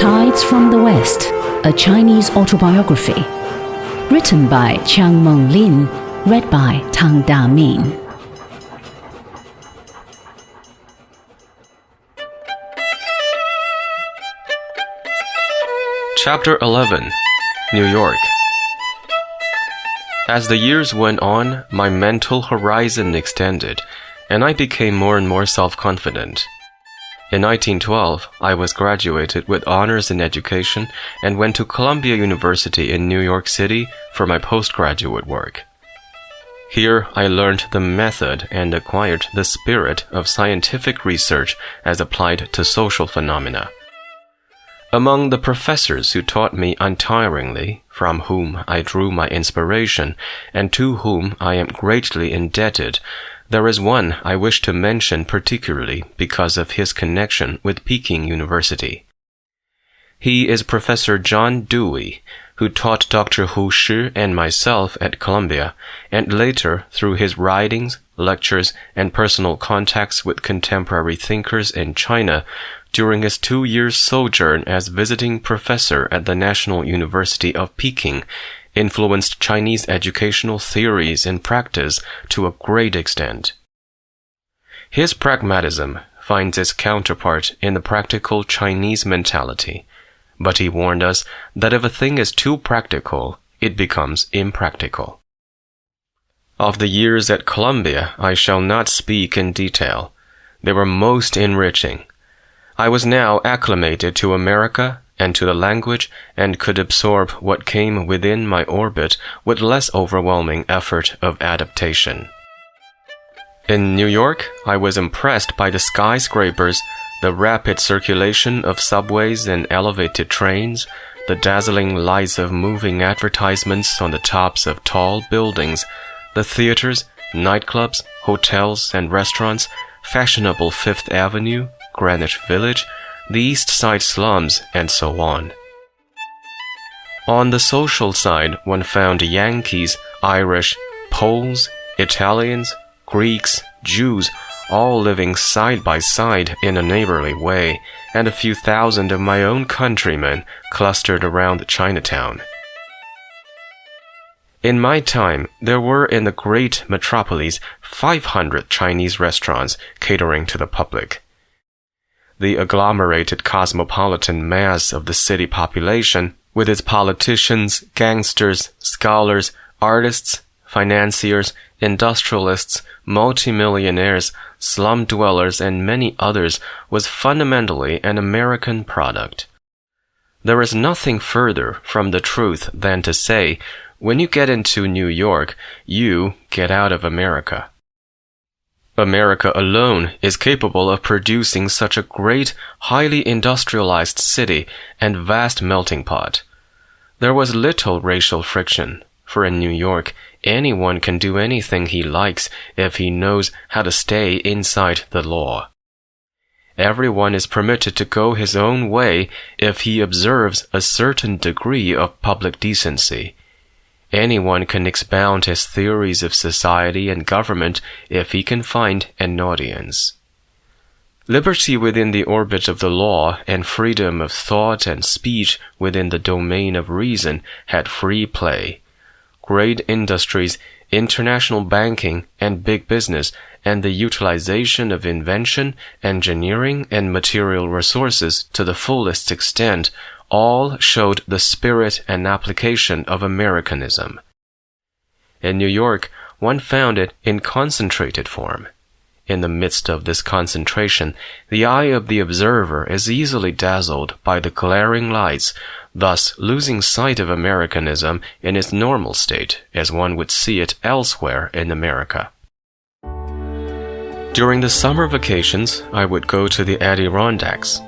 Tides from the West, a Chinese autobiography. Written by Chiang Meng Lin, read by Tang Daming. Chapter 11. New York. As the years went on, my mental horizon extended, and I became more and more self-confident. In 1912, I was graduated with honors in education and went to Columbia University in New York City for my postgraduate work. Here, I learned the method and acquired the spirit of scientific research as applied to social phenomena. Among the professors who taught me untiringly, from whom I drew my inspiration, and to whom I am greatly indebted, there is one I wish to mention particularly because of his connection with Peking University. He is Professor John Dewey, who taught Dr. Hu Shi and myself at Columbia, and later, through his writings, lectures, and personal contacts with contemporary thinkers in China, during his 2-year sojourn as visiting professor at the National University of Peking, influenced Chinese educational theories and practice to a great extent. His pragmatism finds its counterpart in the practical Chinese mentality, but he warned us that if a thing is too practical, it becomes impractical. Of the years at Columbia, I shall not speak in detail. They were most enriching. I was now acclimated to America and to the language, and could absorb what came within my orbit with less overwhelming effort of adaptation. In New York, I was impressed by the skyscrapers, the rapid circulation of subways and elevated trains, the dazzling lights of moving advertisements on the tops of tall buildings, the theaters, nightclubs, hotels, and restaurants, fashionable Fifth Avenue, Greenwich Village, the East Side slums, and so on. On the social side, one found Yankees, Irish, Poles, Italians, Greeks, Jews, all living side by side in a neighborly way, and a few thousand of my own countrymen clustered around Chinatown. In my time, there were in the great metropolis 500 Chinese restaurants catering to the public. The agglomerated cosmopolitan mass of the city population, with its politicians, gangsters, scholars, artists, financiers, industrialists, multimillionaires, slum dwellers, and many others, was fundamentally an American product. There is nothing further from the truth than to say, when you get into New York, you get out of America. America alone is capable of producing such a great, highly industrialized city and vast melting pot. There was little racial friction, for in New York, anyone can do anything he likes if he knows how to stay inside the law. Everyone is permitted to go his own way if he observes a certain degree of public decency. Anyone can expound his theories of society and government if he can find an audience. Liberty within the orbit of the law and freedom of thought and speech within the domain of reason had free play. Great industries, international banking, and big business, and the utilization of invention, engineering, and material resources to the fullest extent all showed the spirit and application of Americanism. In New York, one found it in concentrated form. In the midst of this concentration, the eye of the observer is easily dazzled by the glaring lights, thus losing sight of Americanism in its normal state, as one would see it elsewhere in America. During the summer vacations, I would go to the Adirondacks.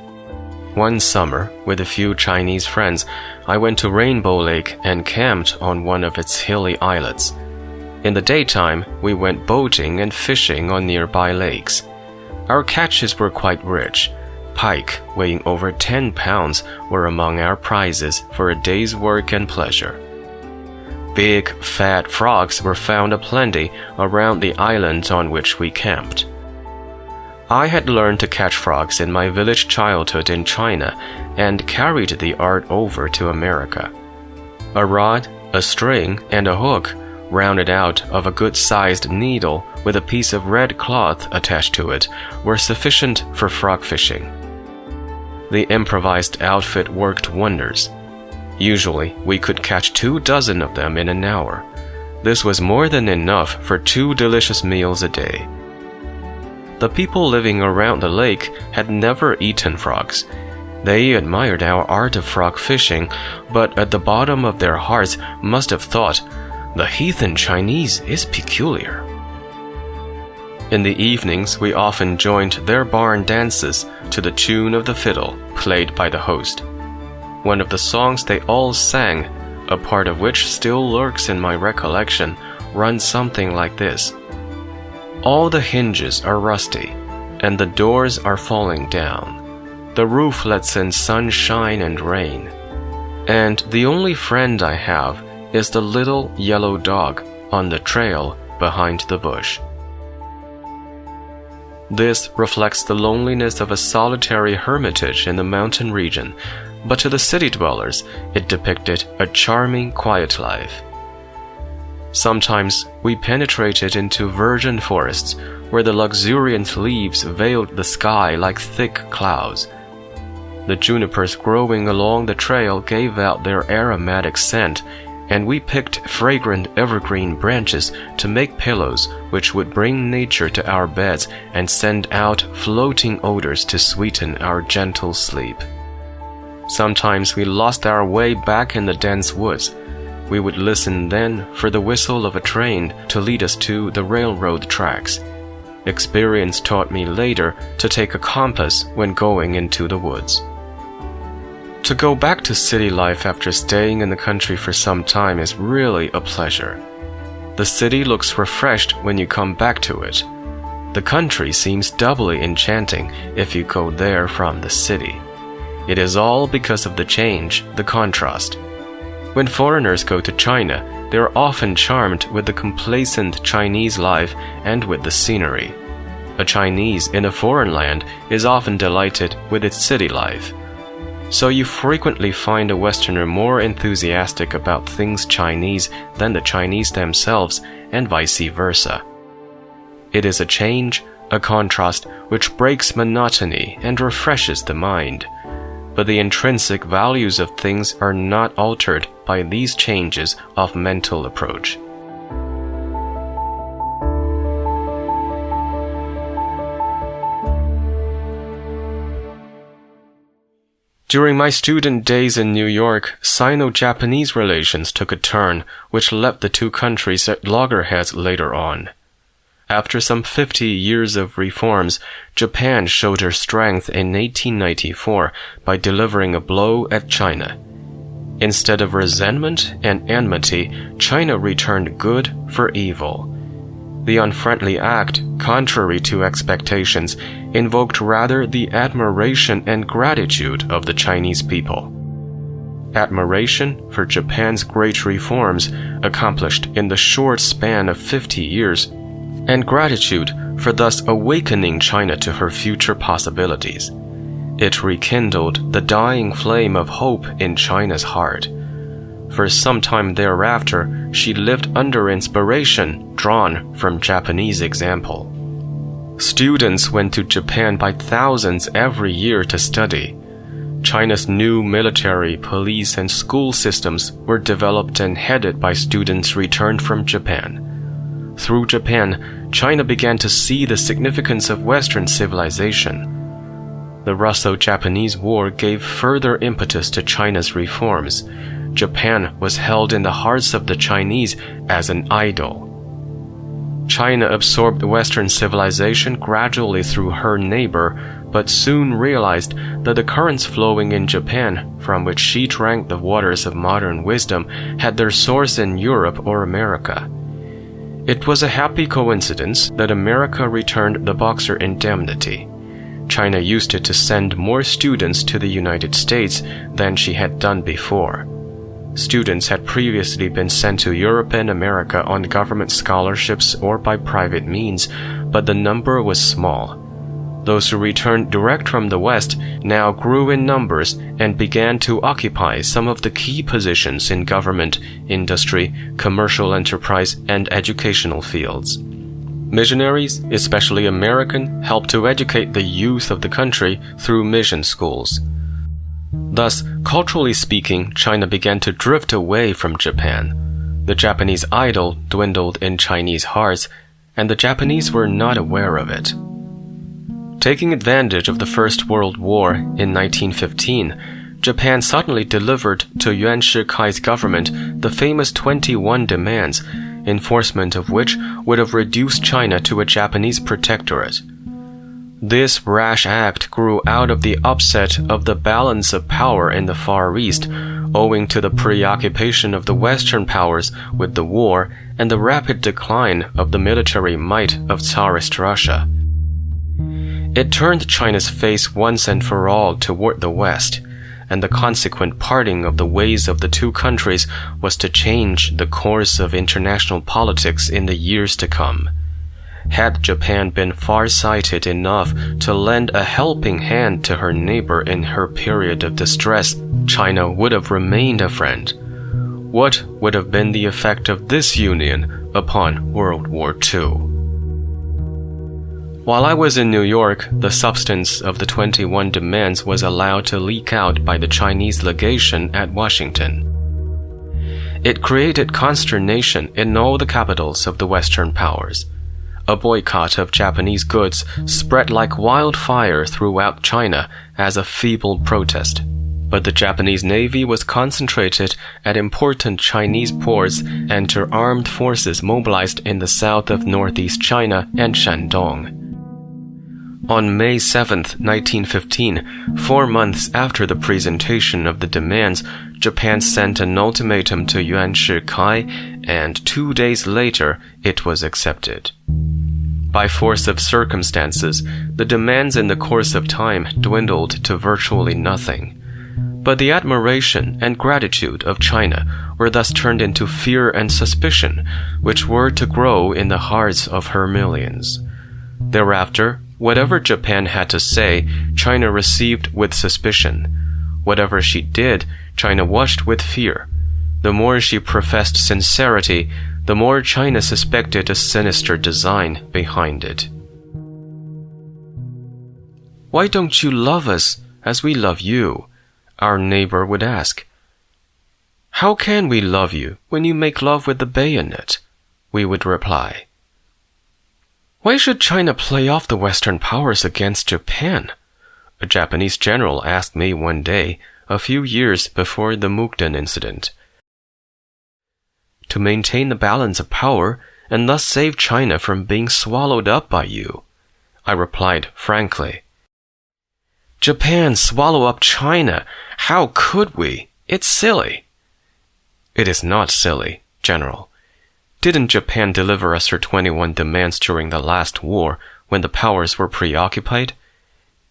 One summer, with a few Chinese friends, I went to Rainbow Lake and camped on one of its hilly islets. In the daytime, we went boating and fishing on nearby lakes. Our catches were quite rich. Pike, weighing over 10 pounds, were among our prizes for a day's work and pleasure. Big, fat frogs were found aplenty around the islands on which we camped. I had learned to catch frogs in my village childhood in China and carried the art over to America. A rod, a string, and a hook, rounded out of a good-sized needle with a piece of red cloth attached to it, were sufficient for frog fishing. The improvised outfit worked wonders. Usually, we could catch 24 of them in an hour. This was more than enough for 2 delicious meals a day. The people living around the lake had never eaten frogs. They admired our art of frog fishing, but at the bottom of their hearts must have thought, "The heathen Chinese is peculiar." In the evenings, we often joined their barn dances to the tune of the fiddle played by the host. One of the songs they all sang, a part of which still lurks in my recollection, runs something like this. All the hinges are rusty, and the doors are falling down. The roof lets in sunshine and rain. And the only friend I have is the little yellow dog on the trail behind the bush. This reflects the loneliness of a solitary hermitage in the mountain region, but to the city dwellers, it depicted a charming, quiet life. Sometimes we penetrated into virgin forests where the luxuriant leaves veiled the sky like thick clouds. The junipers growing along the trail gave out their aromatic scent, and we picked fragrant evergreen branches to make pillows which would bring nature to our beds and send out floating odors to sweeten our gentle sleep. Sometimes we lost our way back in the dense woods. We would listen then for the whistle of a train to lead us to the railroad tracks. Experience taught me later to take a compass when going into the woods. To go back to city life after staying in the country for some time is really a pleasure. The city looks refreshed when you come back to it. The country seems doubly enchanting if you go there from the city. It is all because of the change, the contrast. When foreigners go to China, they are often charmed with the complacent Chinese life and with the scenery. A Chinese in a foreign land is often delighted with its city life. So you frequently find a Westerner more enthusiastic about things Chinese than the Chinese themselves, and vice versa. It is a change, a contrast, which breaks monotony and refreshes the mind. But the intrinsic values of things are not altered by these changes of mental approach. During my student days in New York, Sino-Japanese relations took a turn which left the two countries at loggerheads later on. After some 50 years of reforms, Japan showed her strength in 1894 by delivering a blow at China. Instead of resentment and enmity, China returned good for evil. The unfriendly act, contrary to expectations, invoked rather the admiration and gratitude of the Chinese people. Admiration for Japan's great reforms accomplished in the short span of 50 years, and gratitude for thus awakening China to her future possibilities. It rekindled the dying flame of hope in China's heart. For some time thereafter, she lived under inspiration drawn from Japanese example. Students went to Japan by thousands every year to study. China's new military, police, and school systems were developed and headed by students returned from Japan. Through Japan, China began to see the significance of Western civilization. The Russo-Japanese War gave further impetus to China's reforms. Japan was held in the hearts of the Chinese as an idol. China absorbed Western civilization gradually through her neighbor, but soon realized that the currents flowing in Japan, from which she drank the waters of modern wisdom, had their source in Europe or America. It was a happy coincidence that America returned the Boxer indemnity. China used it to send more students to the United States than she had done before. Students had previously been sent to Europe and America on government scholarships or by private means, but the number was small. Those who returned direct from the West now grew in numbers and began to occupy some of the key positions in government, industry, commercial enterprise, and educational fields. Missionaries, especially American, helped to educate the youth of the country through mission schools. Thus, culturally speaking, China began to drift away from Japan. The Japanese idol dwindled in Chinese hearts, and the Japanese were not aware of it. Taking advantage of the First World War in 1915, Japan suddenly delivered to Yuan Shikai's government the famous 21 demands, enforcement of which would have reduced China to a Japanese protectorate. This rash act grew out of the upset of the balance of power in the Far East, owing to the preoccupation of the Western powers with the war and the rapid decline of the military might of Tsarist Russia. It turned China's face once and for all toward the West, and the consequent parting of the ways of the two countries was to change the course of international politics in the years to come. Had Japan been far-sighted enough to lend a helping hand to her neighbor in her period of distress, China would have remained a friend. What would have been the effect of this union upon World War II? While I was in New York, the substance of the 21 demands was allowed to leak out by the Chinese legation at Washington. It created consternation in all the capitals of the Western powers. A boycott of Japanese goods spread like wildfire throughout China as a feeble protest. But the Japanese Navy was concentrated at important Chinese ports and her armed forces mobilized in the south of northeast China and Shandong. On May 7, 1915, 4 months after the presentation of the demands, Japan sent an ultimatum to Yuan Shikai, and 2 days later it was accepted. By force of circumstances, the demands in the course of time dwindled to virtually nothing. But the admiration and gratitude of China were thus turned into fear and suspicion, which were to grow in the hearts of her millions. Thereafter, whatever Japan had to say, China received with suspicion. Whatever she did, China watched with fear. The more she professed sincerity, the more China suspected a sinister design behind it. "Why don't you love us as we love you?" our neighbor would ask. "How can we love you when you make love with the bayonet?" we would reply. "Why should China play off the Western powers against Japan?" a Japanese general asked me one day, a few years before the Mukden incident. "To maintain the balance of power and thus save China from being swallowed up by you," I replied frankly. "Japan swallow up China? How could we? It's silly." "It is not silly, General. Didn't Japan deliver us her 21 demands during the last war when the powers were preoccupied?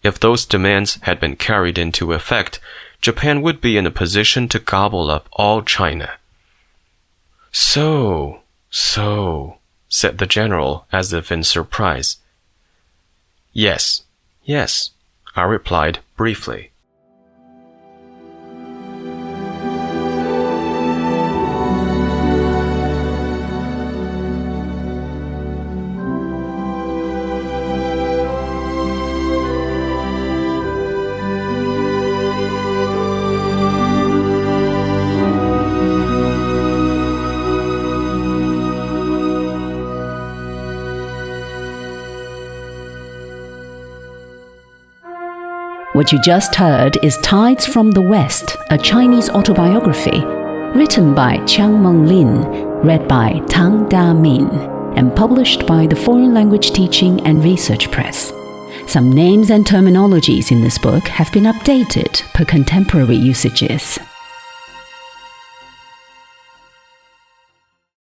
If those demands had been carried into effect, Japan would be in a position to gobble up all China." So, said the general as if in surprise. Yes, I replied briefly. What you just heard is Tides from the West, a Chinese autobiography, written by Chiang Meng-lin, read by Tang Da-min, and published by the Foreign Language Teaching and Research Press. Some names and terminologies in this book have been updated per contemporary usages.